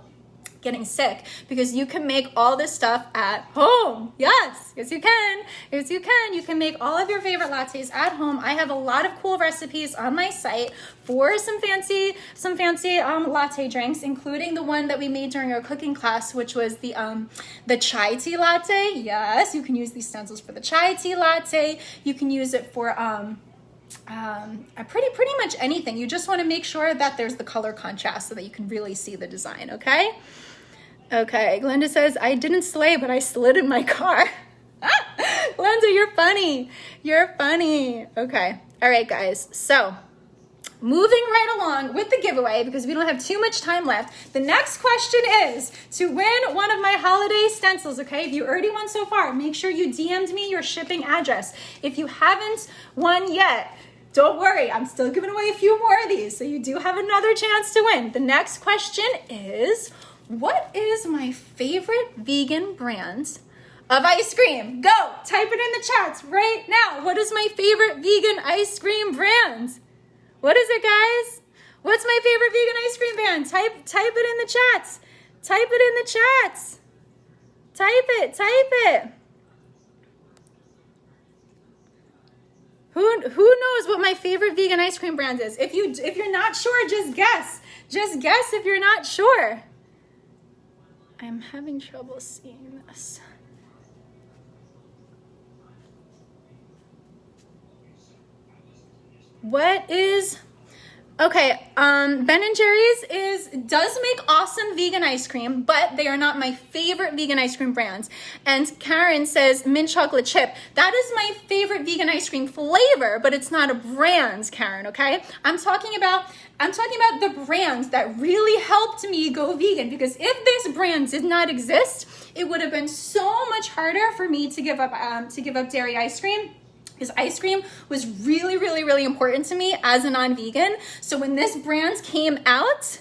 getting sick, because you can make all this stuff at home. Yes you can. Yes you can. You can make all of your favorite lattes at home. I have a lot of cool recipes on my site for some fancy latte drinks, including the one that we made during our cooking class, which was the chai tea latte. Yes, you can use these stencils for the chai tea latte. You can use it for pretty much anything. You just want to make sure that there's the color contrast so that you can really see the design. Okay, Glenda says, I didn't sleigh, but I slid in my car. Glenda, you're funny. You're funny. Okay. All right, guys. So moving right along with the giveaway, because we don't have too much time left. The next question is to win one of my holiday stencils, okay? If you already won so far, make sure you DM'd me your shipping address. If you haven't won yet, don't worry, I'm still giving away a few more of these, so you do have another chance to win. The next question is, what is my favorite vegan brand of ice cream? Go, type it in the chats right now. What is my favorite vegan ice cream brand? What is it, guys? What's my favorite vegan ice cream brand? Type it in the chats. Type it in the chats. Type it. Who knows what my favorite vegan ice cream brand is? If you're not sure, just guess. Just guess if you're not sure. I'm having trouble seeing this. What is... Okay, Ben & Jerry's does make awesome vegan ice cream, but they are not my favorite vegan ice cream brands. And Karen says mint chocolate chip. That is my favorite vegan ice cream flavor, but it's not a brand, Karen, okay? I'm talking about the brands that really helped me go vegan, because if this brand did not exist, it would have been so much harder for me to give up dairy ice cream. Because ice cream was really important to me as a non-vegan. So when this brand came out,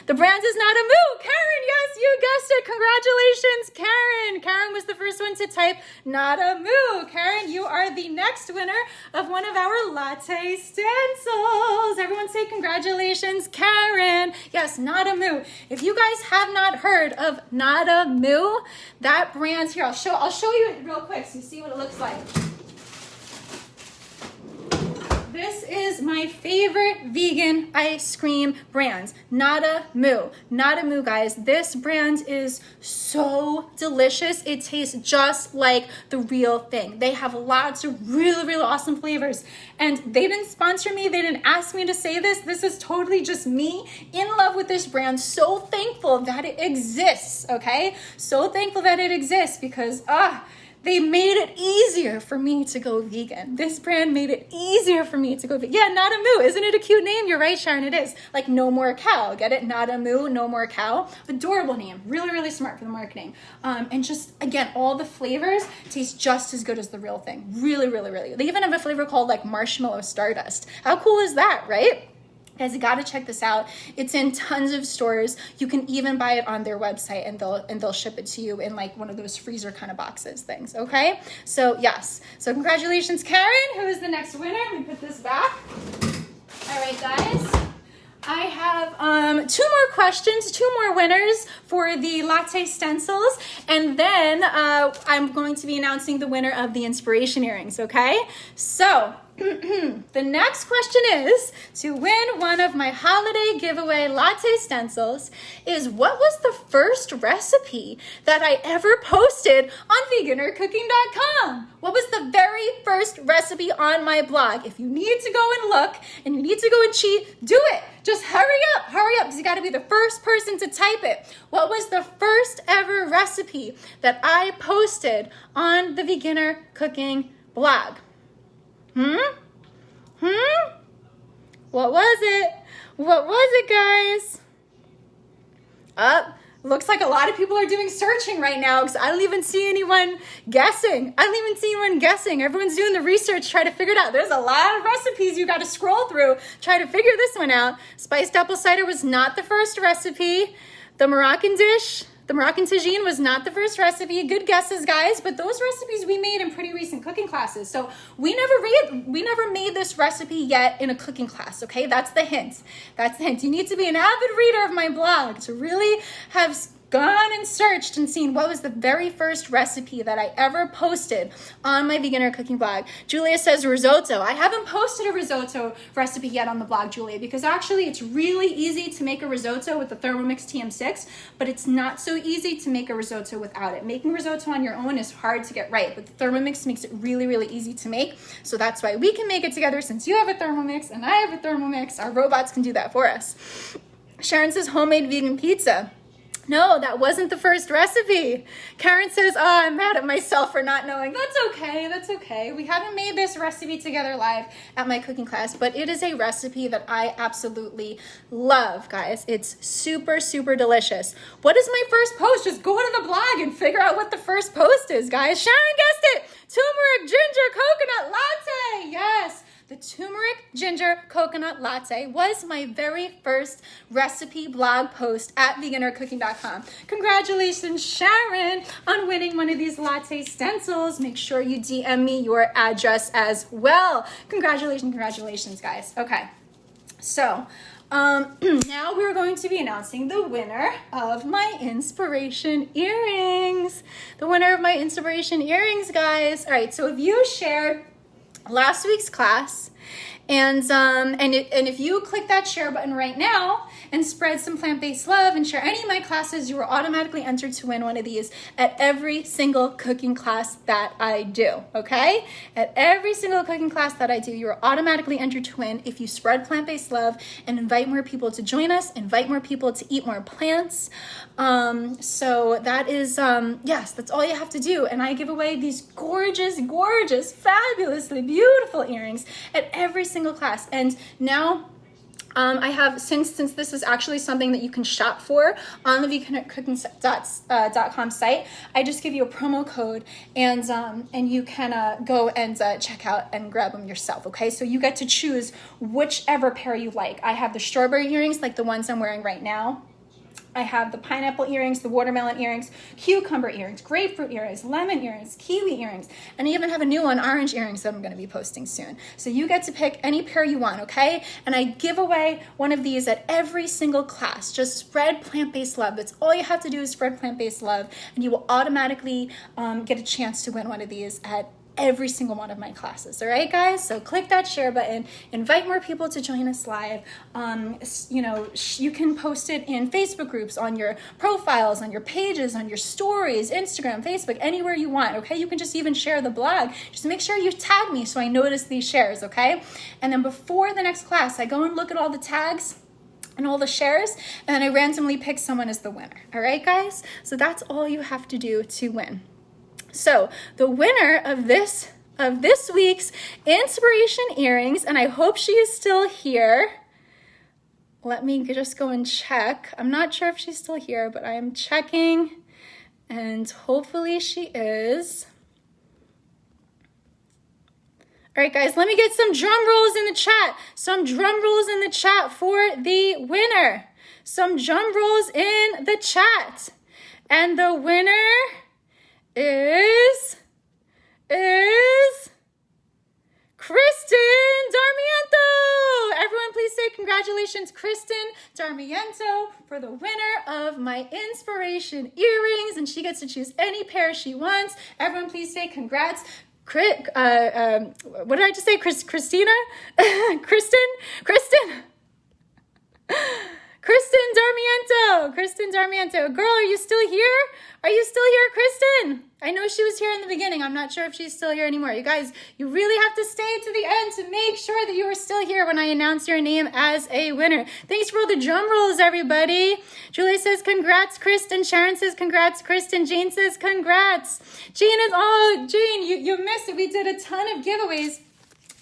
the brand is not a moo. Karen, yes, you guessed it. Congratulations, Karen. Karen was the first one to type not a moo. Karen, you are the next winner of one of our latte stencils. Everyone say congratulations, Karen. Yes, not a moo. If you guys have not heard of not a moo, that brand here, I'll show you it real quick so you see what it looks like. this is my favorite vegan ice cream brand, 𝗏𝗏. 𝗏𝗏, guys. This brand is so delicious. It tastes just like the real thing. They have lots of really, really awesome flavors. And they didn't sponsor me. They didn't ask me to say this. This is totally just me in love with this brand. So thankful that it exists, okay? So thankful that it exists because, they made it easier for me to go vegan. This brand made it easier for me to go vegan. Yeah, 𝗏𝗏. Isn't it a cute name? You're right, Sharon, it is. Like no more cow. Get it? 𝗏𝗏, no more cow. Adorable name. Really, really smart for the marketing. And just, again, all the flavors taste just as good as the real thing. Really, really, really. They even have a flavor called like marshmallow stardust. How cool is that, right? Guys, you gotta check this out. It's in tons of stores. You can even buy it on their website and they'll ship it to you in like one of those freezer kind of boxes things, okay? So yes, so congratulations, Karen, who is the next winner. Let me put this back. All right, guys. I have 2 more questions, 2 more winners for the latte stencils, and then I'm going to be announcing the winner of the inspiration earrings, okay? So, the next question is, to win one of my holiday giveaway latte stencils is, what was the first recipe that I ever posted on veganercooking.com? What was the very first recipe on my blog? If you need to go and look and you need to go and cheat, do it. Just hurry up, because you gotta be the first person to type it. What was the first ever recipe that I posted on the Veganer Cooking blog? What was it? What was it, guys? Looks like a lot of people are doing searching right now because I don't even see anyone guessing. Everyone's doing the research, trying to figure it out. There's a lot of recipes you got to scroll through, try to figure this one out. Spiced apple cider was not the first recipe. The Moroccan dish, the Moroccan tagine was not the first recipe. Good guesses, guys, but those recipes we made in pretty recent cooking classes. So we never made this recipe yet in a cooking class, okay? That's the hint. You need to be an avid reader of my blog to really have gone and searched and seen what was the very first recipe that I ever posted on my Veganer Cooking blog. Julia says risotto. I haven't posted a risotto recipe yet on the blog, Julia, because actually it's really easy to make a risotto with the Thermomix TM6, but it's not so easy to make a risotto without it. Making risotto on your own is hard to get right, but the Thermomix makes it really, really easy to make. So that's why we can make it together. Since you have a Thermomix and I have a Thermomix, our robots can do that for us. Sharon says homemade vegan pizza. No, that wasn't the first recipe. Karen says, I'm mad at myself for not knowing. That's okay. We haven't made this recipe together live at my cooking class, but it is a recipe that I absolutely love, guys. It's super, super delicious. What is my first post? Just go to the blog and figure out what the first post is, guys. Sharon guessed it. Turmeric ginger coconut latte. Yes. The turmeric ginger coconut latte was my very first recipe blog post at veganercooking.com. Congratulations, Sharon, on winning one of these latte stencils. Make sure you DM me your address as well. Congratulations, guys. Okay, so now we're going to be announcing the winner of my inspiration earrings. The winner of my inspiration earrings, guys. All right, so if you shared last week's class, and if you click that share button right now and spread some plant-based love and share any of my classes, you are automatically entered to win one of these at every single cooking class that I do, okay? At every single cooking class that I do, you are automatically entered to win if you spread plant-based love and invite more people to join us, invite more people to eat more plants. So that is, yes, that's all you have to do. And I give away these gorgeous, fabulously beautiful earrings at every single class. And now I have, since this is actually something that you can shop for on the veganercooking.com site, I just give you a promo code and you can go and check out and grab them yourself, okay? So you get to choose whichever pair you like. I have the strawberry earrings, like the ones I'm wearing right now. I have the pineapple earrings, the watermelon earrings, cucumber earrings, grapefruit earrings, lemon earrings, kiwi earrings, and I even have a new one, orange earrings, that I'm going to be posting soon. So you get to pick any pair you want, okay? And I give away one of these at every single class. Just spread plant-based love. That's all you have to do is spread plant-based love, and you will automatically get a chance to win one of these at every single one of my classes. All right, guys? So click that share button, invite more people to join us live. You know, you can post it in Facebook groups, on your profiles, on your pages, on your stories, Instagram, Facebook, anywhere you want, okay? You can just even share the blog. Just make sure you tag me so I notice these shares, okay? And then before the next class, I go and look at all the tags and all the shares, and then I randomly pick someone as the winner. All right, guys? So that's all you have to do to win. So the winner of this week's inspiration earrings, and I hope she is still here. Let me just go and check. I'm not sure if she's still here, but I am checking, and hopefully she is. All right, guys, let me get some drum rolls in the chat. Some drum rolls in the chat for the winner. Some drum rolls in the chat. And the winner is Kristen Darmiento. Everyone please say congratulations, Kristen Darmiento, for the winner of my inspiration earrings, and she gets to choose any pair she wants. Everyone please say congrats. What did I just say? Christina? Kristen Darmiento. Girl, are you still here? Are you still here, Kristen? I know she was here in the beginning. I'm not sure if she's still here anymore. You guys, you really have to stay to the end to make sure that you are still here when I announce your name as a winner. Thanks for all the drum rolls, everybody. Julie says, congrats, Kristen. Sharon says, congrats, Kristen. Jane says, congrats. Jane you missed it. We did a ton of giveaways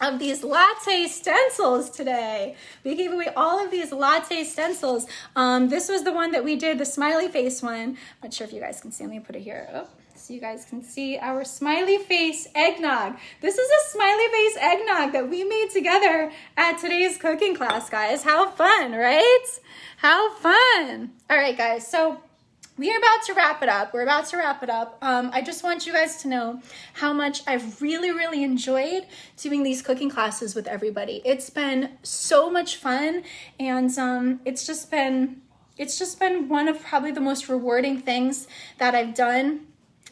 of these latte stencils today. We gave away all of these latte stencils. This was the one that we did, the smiley face one. I'm not sure if you guys can see. Let me put it here. Oh, so you guys can see our smiley face eggnog. This is a smiley face eggnog that we made together at today's cooking class, guys. How fun, right? How fun. All right, guys. So we are about to wrap it up. We're about to wrap it up. I just want you guys to know how much I've really enjoyed doing these cooking classes with everybody. It's been so much fun, and it's just been one of probably the most rewarding things that I've done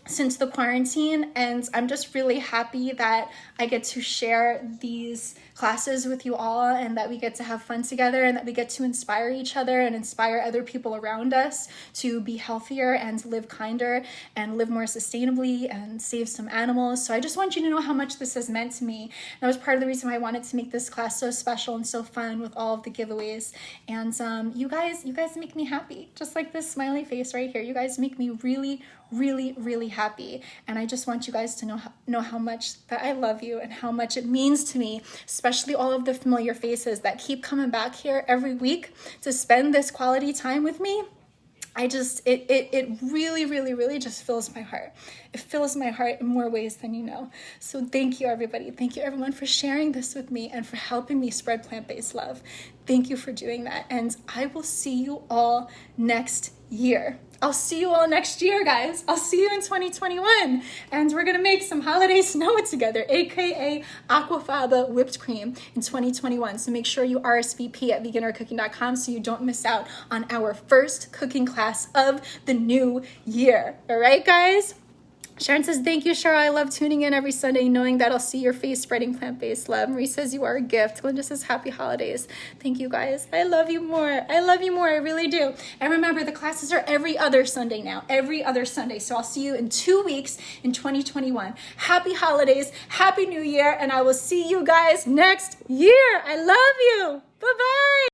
since the quarantine, and I'm just really happy that I get to share these classes with you all, and that we get to have fun together, and that we get to inspire each other and inspire other people around us to be healthier and live kinder and live more sustainably and save some animals. So I just want you to know how much this has meant to me. That was part of the reason why I wanted to make this class so special and so fun with all of the giveaways. And you guys make me happy, just like this smiley face right here. You guys make me really happy, and I just want you guys to know how much that I love you and how much it means to me, especially all of the familiar faces that keep coming back here every week to spend this quality time with me. It really just fills my heart. It fills my heart in more ways than you know. So thank you, everybody. Thank you, everyone, for sharing this with me and for helping me spread plant-based love. Thank you for doing that. And I will see you all next year. I'll see you all next year, guys. I'll see you in 2021. And we're going to make some holiday snow together, aka aquafaba whipped cream in 2021. So make sure you RSVP at veganorcooking.com so you don't miss out on our first cooking class of the new year. All right, guys? Sharon says, thank you, Cheryl. I love tuning in every Sunday knowing that I'll see your face spreading plant-based love. Marie says, you are a gift. Linda says, happy holidays. Thank you, guys. I love you more. I love you more. I really do. And remember, the classes are every other Sunday now. Every other Sunday. So I'll see you in 2 weeks in 2021. Happy holidays. Happy New Year. And I will see you guys next year. I love you. Bye-bye.